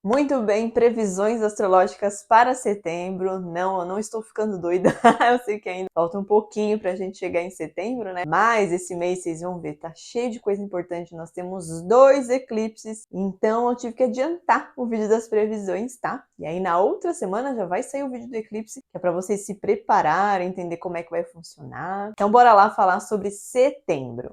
Muito bem, previsões astrológicas para setembro. Não, eu não estou ficando doida. Eu sei que ainda falta um pouquinho pra gente chegar em setembro, né? Mas esse mês, vocês vão ver, tá cheio de coisa importante. Nós temos 2 eclipses, então eu tive que adiantar o vídeo das previsões, tá? E aí na outra semana já vai sair o vídeo do eclipse, que é pra vocês se prepararem, entender como é que vai funcionar. Então bora lá falar sobre setembro.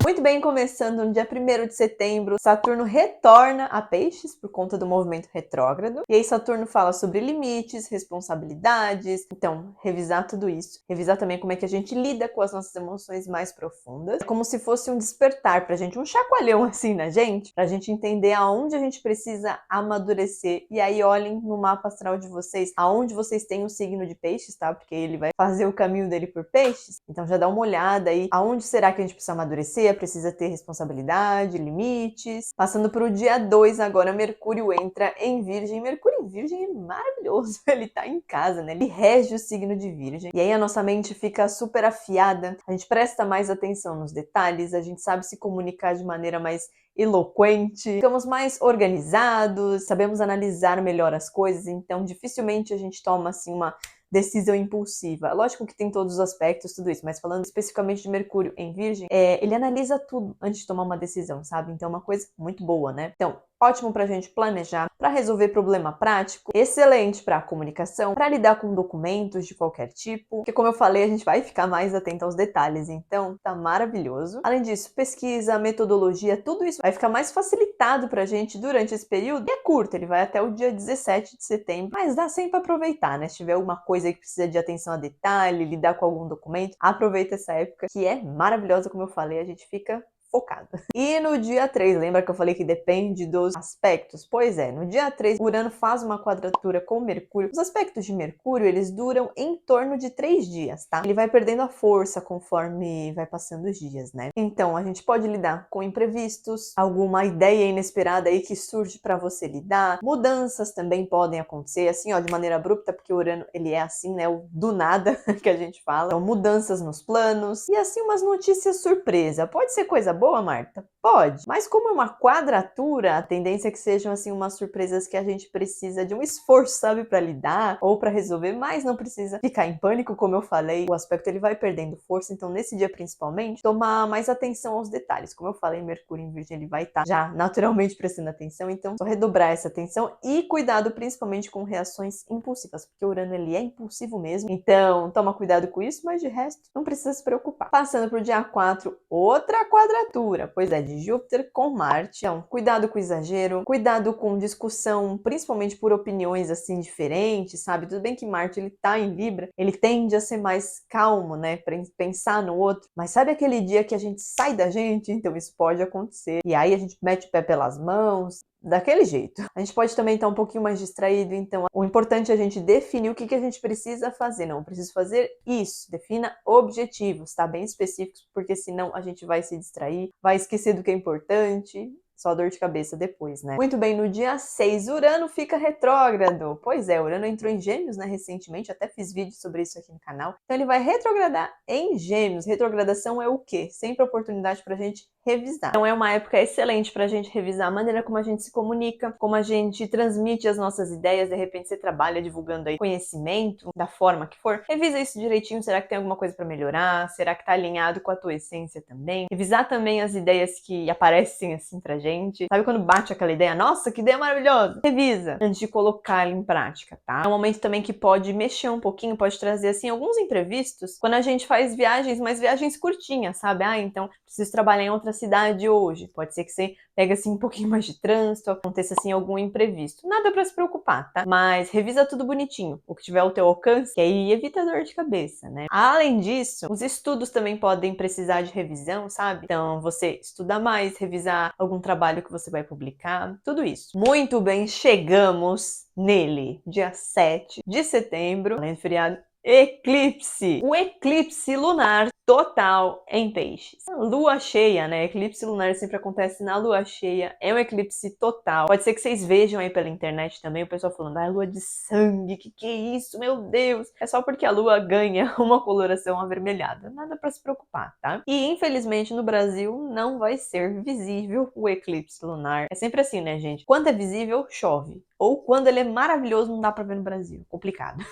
Muito bem, começando no dia 1º de setembro, Saturno retorna a Peixes por conta do movimento retrógrado. E aí Saturno fala sobre limites, responsabilidades, então revisar tudo isso. Revisar também como é que a gente lida com as nossas emoções mais profundas. É como se fosse um despertar pra gente, um chacoalhão assim na gente, pra gente entender aonde a gente precisa amadurecer. E aí olhem no mapa astral de vocês, aonde vocês têm o signo de Peixes, tá? Porque ele vai fazer o caminho dele por Peixes. Então já dá uma olhada aí, aonde será que a gente precisa amadurecer? Precisa ter responsabilidade, limites. Passando para o dia 2 agora, Mercúrio entra em Virgem. Mercúrio em Virgem é maravilhoso, ele tá em casa, né? Ele rege o signo de Virgem. E aí a nossa mente fica super afiada, a gente presta mais atenção nos detalhes, a gente sabe se comunicar de maneira mais eloquente, ficamos mais organizados, sabemos analisar melhor as coisas, então dificilmente a gente toma assim uma decisão impulsiva. Lógico que tem todos os aspectos, tudo isso, mas falando especificamente de Mercúrio em Virgem, ele analisa tudo antes de tomar uma decisão, sabe? Então é uma coisa muito boa, né? Então, ótimo pra gente planejar, pra resolver problema prático, excelente pra comunicação, pra lidar com documentos de qualquer tipo, porque como eu falei, a gente vai ficar mais atento aos detalhes, então tá maravilhoso. Além disso, pesquisa, metodologia, tudo isso vai ficar mais facilitado pra gente durante esse período. E é curto, ele vai até o dia 17 de setembro, mas dá sempre pra aproveitar, né? Se tiver alguma coisa aí que precisa de atenção a detalhe, lidar com algum documento, aproveita essa época, que é maravilhosa, como eu falei, a gente fica focado. E no dia 3, lembra que eu falei que depende dos aspectos? Pois é, no dia 3, Urano faz uma quadratura com Mercúrio. Os aspectos de Mercúrio, eles duram em torno de 3 dias, tá? Ele vai perdendo a força conforme vai passando os dias, né? Então, a gente pode lidar com imprevistos, alguma ideia inesperada aí que surge para você lidar. Mudanças também podem acontecer, assim, ó, de maneira abrupta, porque o Urano, ele é assim, né? O do nada que a gente fala. Então, mudanças nos planos e, assim, umas notícias surpresa. Pode ser coisa boa, Marta? Pode. Mas como é uma quadratura, a tendência é que sejam, assim, umas surpresas que a gente precisa de um esforço, sabe, para lidar ou para resolver, mas não precisa ficar em pânico, como eu falei. O aspecto, ele vai perdendo força, então nesse dia, principalmente, tomar mais atenção aos detalhes. Como eu falei, Mercúrio em Virgem, ele vai estar já naturalmente prestando atenção, então só redobrar essa atenção e cuidado principalmente com reações impulsivas, porque o Urano, ele é impulsivo mesmo, então toma cuidado com isso, mas de resto, não precisa se preocupar. Passando pro dia 4, outra quadratura, pois é, de Júpiter com Marte. Então, cuidado com o exagero, cuidado com discussão, principalmente por opiniões assim diferentes, sabe? Tudo bem que Marte, ele tá em Libra, ele tende a ser mais calmo, né, para pensar no outro, mas sabe aquele dia que a gente sai da gente? Então isso pode acontecer. E aí a gente mete o pé pelas mãos, daquele jeito. A gente pode também estar um pouquinho mais distraído, então o importante é a gente definir o que a gente precisa fazer. Não, eu preciso fazer isso. Defina objetivos, tá? Bem específicos, porque senão a gente vai se distrair, vai esquecer do que é importante. Só dor de cabeça depois, né? Muito bem, no dia 6, Urano fica retrógrado. Pois é, Urano entrou em Gêmeos, né, recentemente, até fiz vídeo sobre isso aqui no canal. Então ele vai retrogradar em Gêmeos. Retrogradação é o quê? Sempre oportunidade pra gente revisar. Então é uma época excelente pra gente revisar a maneira como a gente se comunica, como a gente transmite as nossas ideias. De repente você trabalha divulgando aí conhecimento, da forma que for. Revisa isso direitinho, será que tem alguma coisa pra melhorar? Será que tá alinhado com a tua essência também? Revisar também as ideias que aparecem assim pra gente. Sabe quando bate aquela ideia? Nossa, que ideia maravilhosa! Revisa antes de colocar ela em prática, tá? É um momento também que pode mexer um pouquinho, pode trazer assim alguns imprevistos quando a gente faz viagens, mas viagens curtinhas, sabe? Então preciso trabalhar em outra cidade hoje. Pode ser que você pegue assim um pouquinho mais de trânsito, aconteça assim algum imprevisto. Nada pra se preocupar, tá? Mas revisa tudo bonitinho, o que tiver ao teu alcance, que aí evita dor de cabeça, né? Além disso, os estudos também podem precisar de revisão, sabe? Então você estuda mais, revisar algum trabalho que você vai publicar, tudo isso. Muito bem, chegamos nele, dia 7 de setembro, além do feriado, Eclipse! O eclipse lunar total em peixes. Lua cheia, né? Eclipse lunar sempre acontece na lua cheia. É um eclipse total. Pode ser que vocês vejam aí pela internet também o pessoal falando, lua de sangue, que é isso? Meu Deus! É só porque a lua ganha uma coloração avermelhada. Nada pra se preocupar, tá? E infelizmente no Brasil não vai ser visível o eclipse lunar. É sempre assim, né, gente? Quando é visível, chove. Ou quando ele é maravilhoso, não dá pra ver no Brasil. Complicado.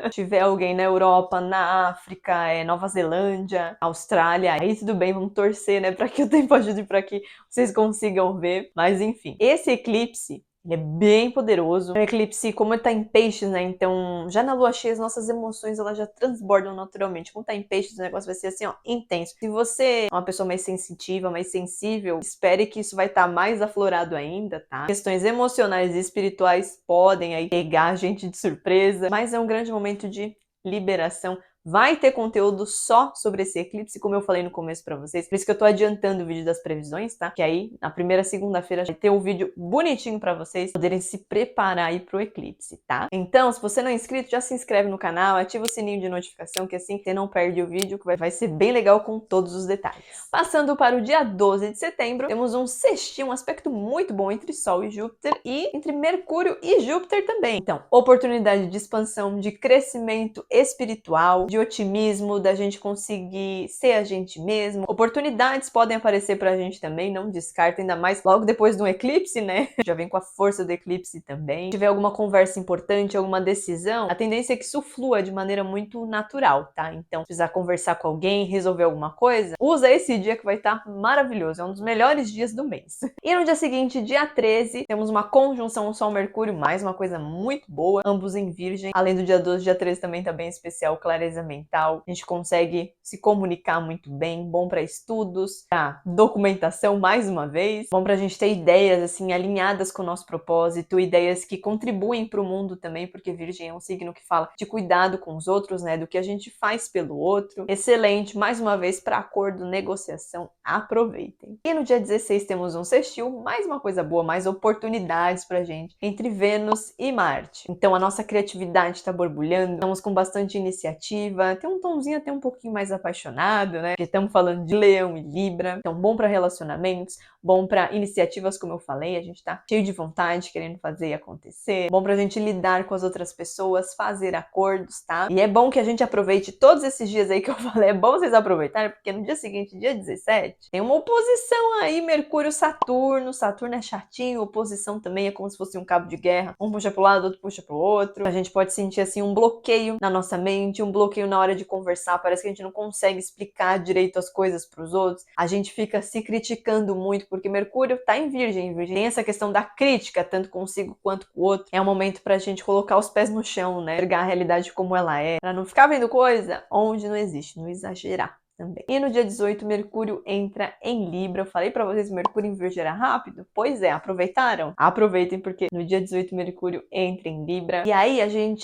Se tiver alguém na Europa, na África, Nova Zelândia, Austrália, aí tudo bem, vamos torcer, né, pra que o tempo ajude pra que vocês consigam ver. Mas enfim, esse eclipse, ele é bem poderoso. O eclipse, como ele tá em peixes, né, então já na lua cheia as nossas emoções, elas já transbordam naturalmente. Como tá em peixes, o negócio vai ser assim, ó, intenso. Se você é uma pessoa mais sensitiva, mais sensível, espere que isso vai estar mais aflorado ainda, tá? Questões emocionais e espirituais podem aí pegar a gente de surpresa, mas é um grande momento de liberação. Vai ter conteúdo só sobre esse eclipse, como eu falei no começo pra vocês. Por isso que eu tô adiantando o vídeo das previsões, tá? Que aí, na primeira segunda-feira, vai ter um vídeo bonitinho pra vocês poderem se preparar aí pro eclipse, tá? Então, se você não é inscrito, já se inscreve no canal, ativa o sininho de notificação, que assim você não perde o vídeo, que vai ser bem legal com todos os detalhes. Passando para o dia 12 de setembro, temos um sextil, um aspecto muito bom entre Sol e Júpiter e entre Mercúrio e Júpiter também. Então, oportunidade de expansão, de crescimento espiritual, de otimismo, da gente conseguir ser a gente mesmo. Oportunidades podem aparecer pra gente também, não descarta, ainda mais logo depois do eclipse, né? Já vem com a força do eclipse também. Se tiver alguma conversa importante, alguma decisão, a tendência é que isso flua de maneira muito natural, tá? Então, se precisar conversar com alguém, resolver alguma coisa, usa esse dia que vai estar maravilhoso. É um dos melhores dias do mês. E no dia seguinte, dia 13, temos uma conjunção Sol-Mercúrio, mais uma coisa muito boa, ambos em Virgem. Além do dia 12, dia 13 também tá bem especial, clareza mental. A gente consegue se comunicar muito bem, bom para estudos, para documentação mais uma vez, bom pra gente ter ideias assim alinhadas com o nosso propósito, ideias que contribuem para o mundo também, porque Virgem é um signo que fala de cuidado com os outros, né, do que a gente faz pelo outro. Excelente, mais uma vez para acordo, negociação, aproveitem. E no dia 16 temos um sextil, mais uma coisa boa, mais oportunidades pra gente entre Vênus e Marte. Então a nossa criatividade está borbulhando, estamos com bastante iniciativa, tem um tomzinho até um pouquinho mais apaixonado, né? Porque estamos falando de Leão e Libra, então bom para relacionamentos, bom para iniciativas, como eu falei, a gente tá cheio de vontade, querendo fazer e acontecer, bom pra gente lidar com as outras pessoas, fazer acordos, tá? E é bom que a gente aproveite todos esses dias aí que eu falei, é bom vocês aproveitarem, porque no dia seguinte, dia 17, tem uma oposição aí, Mercúrio-Saturno, Saturno é chatinho, oposição também é como se fosse um cabo de guerra, um puxa pro lado, outro puxa pro outro, a gente pode sentir assim um bloqueio na nossa mente, um bloqueio na hora de conversar, parece que a gente não consegue explicar direito as coisas pros outros, a gente fica se criticando muito, porque Mercúrio tá em Virgem, tem essa questão da crítica, tanto consigo quanto com o outro, é um momento pra gente colocar os pés no chão, né, enxergar a realidade como ela é, pra não ficar vendo coisa onde não existe, não exagerar também. E no dia 18, Mercúrio entra em Libra. Eu falei pra vocês, Mercúrio em Virgem era rápido? Pois é, aproveitaram? Aproveitem, porque no dia 18, Mercúrio entra em Libra. E aí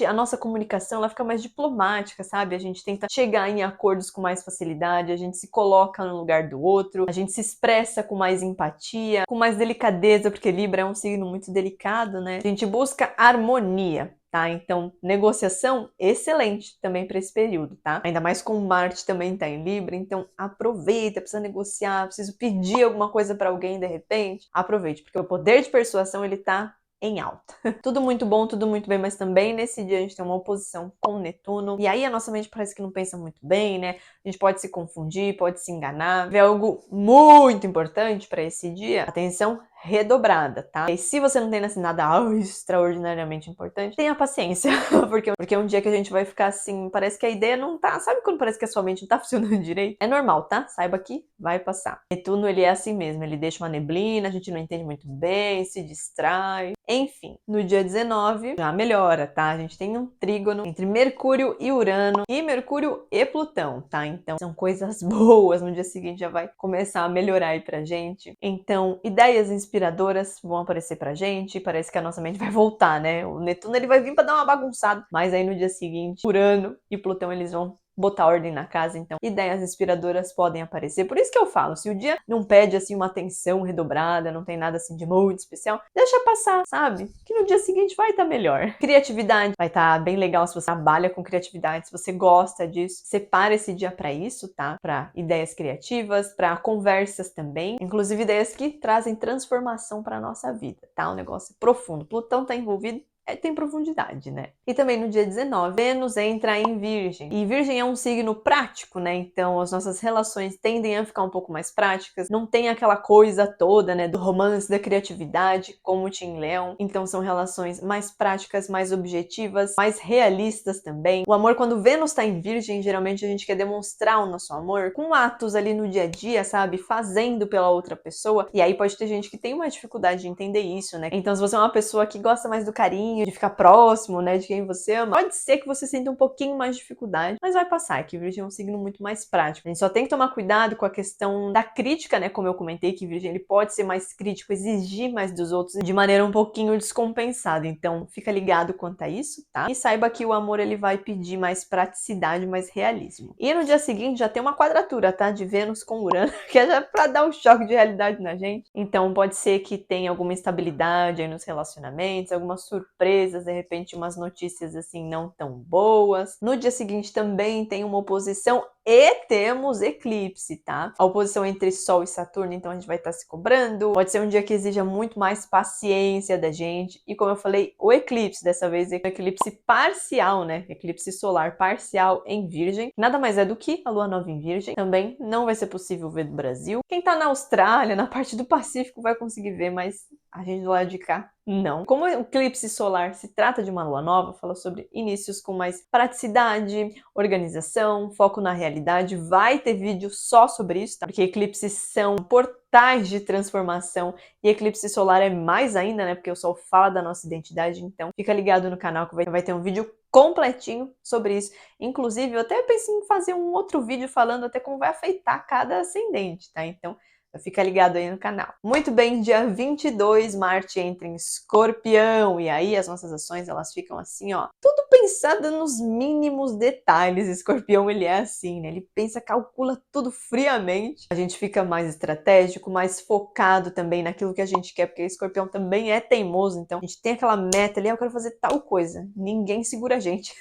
a nossa comunicação, ela fica mais diplomática, sabe? A gente tenta chegar em acordos com mais facilidade, a gente se coloca no lugar do outro, a gente se expressa com mais empatia, com mais delicadeza, porque Libra é um signo muito delicado, né? A gente busca harmonia. Tá? Então, negociação excelente também para esse período, tá? Ainda mais com Marte também tá em Libra, então aproveita, precisa negociar, preciso pedir alguma coisa para alguém de repente, aproveite, porque o poder de persuasão ele tá em alta. Tudo muito bom, tudo muito bem, mas também nesse dia a gente tem uma oposição com Netuno, e aí a nossa mente parece que não pensa muito bem, né? A gente pode se confundir, pode se enganar. Vê algo muito importante para esse dia, atenção redobrada, tá? E se você não tem assim nada extraordinariamente importante, tenha paciência, porque é um dia que a gente vai ficar assim, parece que a ideia não tá, sabe quando parece que a sua mente não tá funcionando direito? É normal, tá? Saiba que vai passar. Netuno, ele é assim mesmo, ele deixa uma neblina, a gente não entende muito bem, se distrai, enfim. No dia 19, já melhora, tá? A gente tem um trígono entre Mercúrio e Urano e Mercúrio e Plutão, tá? Então, são coisas boas, no dia seguinte já vai começar a melhorar aí pra gente. Então, ideias inspiradoras vão aparecer pra gente, parece que a nossa mente vai voltar, né? O Netuno ele vai vir pra dar uma bagunçada, mas aí no dia seguinte, Urano e Plutão eles vão botar ordem na casa, então ideias inspiradoras podem aparecer. Por isso que eu falo, se o dia não pede assim uma atenção redobrada, não tem nada assim de muito especial, deixa passar, sabe? Que no dia seguinte vai estar melhor. Criatividade vai estar bem legal se você trabalha com criatividade, se você gosta disso, separa esse dia para isso, tá? Para ideias criativas, para conversas também, inclusive ideias que trazem transformação para nossa vida, tá? Um negócio profundo. Plutão tá envolvido, tem profundidade, né? E também no dia 19, Vênus entra em Virgem. E Virgem é um signo prático, né? Então as nossas relações tendem a ficar um pouco mais práticas. Não tem aquela coisa toda, né, do romance, da criatividade, como tinha em Leão. Então são relações mais práticas, mais objetivas, mais realistas também. O amor, quando Vênus tá em Virgem, geralmente a gente quer demonstrar o nosso amor com atos ali no dia a dia, sabe? Fazendo pela outra pessoa. E aí pode ter gente que tem uma dificuldade de entender isso, né? Então se você é uma pessoa que gosta mais do carinho, de ficar próximo, né, de quem você ama, pode ser que você sinta um pouquinho mais de dificuldade, mas vai passar, que Virgem é um signo muito mais prático. A gente só tem que tomar cuidado com a questão da crítica, né, como eu comentei, que Virgem ele pode ser mais crítico, exigir mais dos outros de maneira um pouquinho descompensada, então fica ligado quanto a isso, tá? E saiba que o amor ele vai pedir mais praticidade, mais realismo. E no dia seguinte já tem uma quadratura, tá, de Vênus com Urano, que é já pra dar um choque de realidade na gente, então pode ser que tenha alguma instabilidade aí nos relacionamentos, alguma surpresa, de repente umas notícias assim não tão boas. No dia seguinte também tem uma oposição e temos eclipse, tá? A oposição entre Sol e Saturno, então a gente vai estar se cobrando. Pode ser um dia que exija muito mais paciência da gente. E como eu falei, o eclipse, dessa vez é um eclipse parcial, né? Eclipse solar parcial em Virgem. Nada mais é do que a lua nova em Virgem. Também não vai ser possível ver do Brasil. Quem tá na Austrália, na parte do Pacífico, vai conseguir ver, mas a gente do lado de cá, não. Como o eclipse solar se trata de uma lua nova, fala sobre inícios com mais praticidade, organização, foco na realidade. Vai ter vídeo só sobre isso, tá? Porque eclipses são portais de transformação e eclipse solar é mais ainda, né? Porque o Sol fala da nossa identidade, então fica ligado no canal que vai ter um vídeo completinho sobre isso. Inclusive, eu até pensei em fazer um outro vídeo falando até como vai afetar cada ascendente, tá? Então, fica ligado aí no canal. Muito bem, dia 22, Marte entra em Escorpião. E aí as nossas ações, elas ficam assim, ó. Tudo pensado nos mínimos detalhes. Escorpião, ele é assim, né? Ele pensa, calcula tudo friamente. A gente fica mais estratégico, mais focado também naquilo que a gente quer, porque Escorpião também é teimoso. Então, a gente tem aquela meta ali, eu quero fazer tal coisa. Ninguém segura a gente.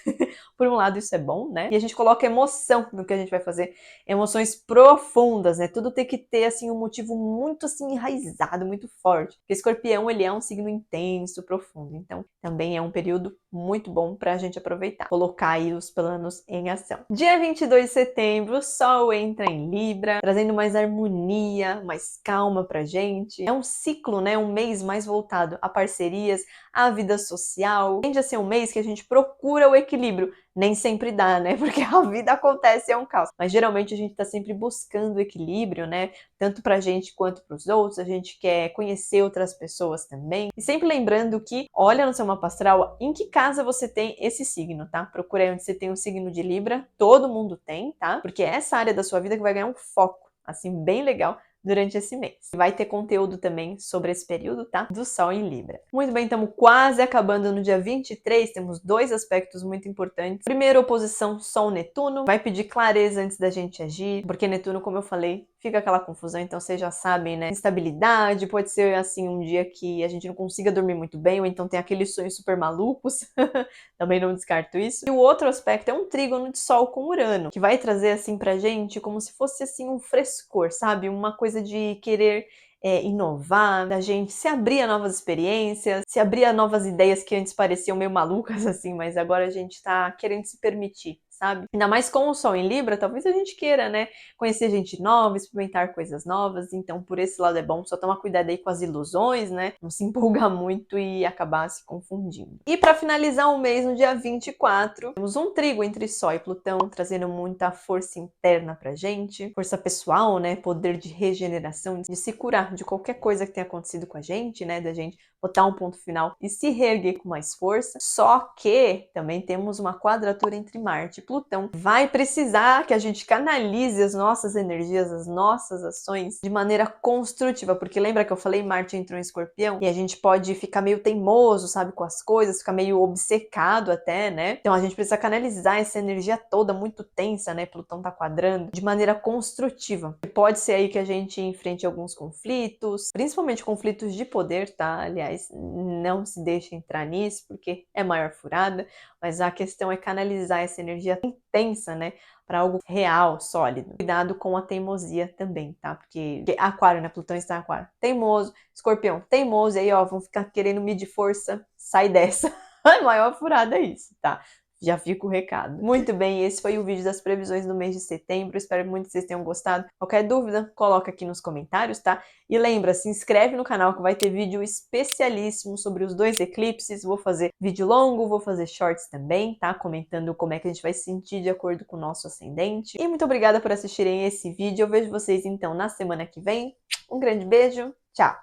Por um lado, isso é bom, né? E a gente coloca emoção no que a gente vai fazer. Emoções profundas, né? Tudo tem que ter, assim, um motivo muito, assim, enraizado, muito forte. Porque Escorpião, ele é um signo intenso, profundo. Então, também é um período muito bom pra gente aproveitar. Colocar aí os planos em ação. Dia 22 de setembro, o Sol entra em Libra, trazendo mais harmonia, mais calma pra gente. É um ciclo, né? Um mês mais voltado a parcerias, a vida social. Tende a ser um mês que a gente procura o equilíbrio. Nem sempre dá, né? Porque a vida acontece, é um caos. Mas geralmente a gente tá sempre buscando o equilíbrio, né? Tanto pra gente quanto pros outros. A gente quer conhecer outras pessoas também. E sempre lembrando que, olha no seu mapa astral, em que casa você tem esse signo, tá? Procura aí onde você tem o signo de Libra. Todo mundo tem, tá? Porque é essa área da sua vida que vai ganhar um foco, assim, bem legal durante esse mês. Vai ter conteúdo também sobre esse período, tá? Do Sol em Libra. Muito bem, estamos quase acabando no dia 23, temos dois aspectos muito importantes. Primeiro, oposição Sol-Netuno, vai pedir clareza antes da gente agir, porque Netuno, como eu falei, fica aquela confusão, então vocês já sabem, né? Instabilidade, pode ser, assim, um dia que a gente não consiga dormir muito bem, ou então tem aqueles sonhos super malucos, também não descarto isso. E o outro aspecto é um trígono de Sol com Urano, que vai trazer, assim, pra gente como se fosse, assim, um frescor, sabe? Uma coisa de querer inovar, da gente se abrir a novas experiências, se abrir a novas ideias que antes pareciam meio malucas, assim, mas agora a gente tá querendo se permitir, sabe? Ainda mais com o Sol em Libra, talvez a gente queira, né? Conhecer gente nova, experimentar coisas novas, então por esse lado é bom, só tomar cuidado aí com as ilusões, né? Não se empolgar muito e acabar se confundindo. E para finalizar o mês, no dia 24, temos um trígono entre Sol e Plutão, trazendo muita força interna pra gente, força pessoal, né? Poder de regeneração, de se curar de qualquer coisa que tenha acontecido com a gente, né? Da gente botar um ponto final e se reerguer com mais força. Só que também temos uma quadratura entre Marte e Plutão, vai precisar que a gente canalize as nossas energias, as nossas ações de maneira construtiva, porque lembra que eu falei, Marte entrou em Escorpião, e a gente pode ficar meio teimoso, sabe, com as coisas, ficar meio obcecado até, né? Então a gente precisa canalizar essa energia toda muito tensa, né? Plutão tá quadrando, de maneira construtiva. Pode ser aí que a gente enfrente alguns conflitos, principalmente conflitos de poder, tá? Aliás, não se deixe entrar nisso, porque é maior furada, mas a questão é canalizar essa energia intensa, né, para algo real, sólido. Cuidado com a teimosia também, tá? Porque Aquário, né? Plutão está em Aquário. Teimoso, Escorpião, teimoso, e aí, ó, vão ficar querendo medir força, sai dessa. A maior furada é isso, tá? Já fica o recado. Muito bem, esse foi o vídeo das previsões do mês de setembro. Espero muito que vocês tenham gostado. Qualquer dúvida, coloca aqui nos comentários, tá? E lembra, se inscreve no canal que vai ter vídeo especialíssimo sobre os 2 eclipses. Vou fazer vídeo longo, vou fazer shorts também, tá? Comentando como é que a gente vai se sentir de acordo com o nosso ascendente. E muito obrigada por assistirem esse vídeo. Eu vejo vocês então na semana que vem. Um grande beijo, tchau!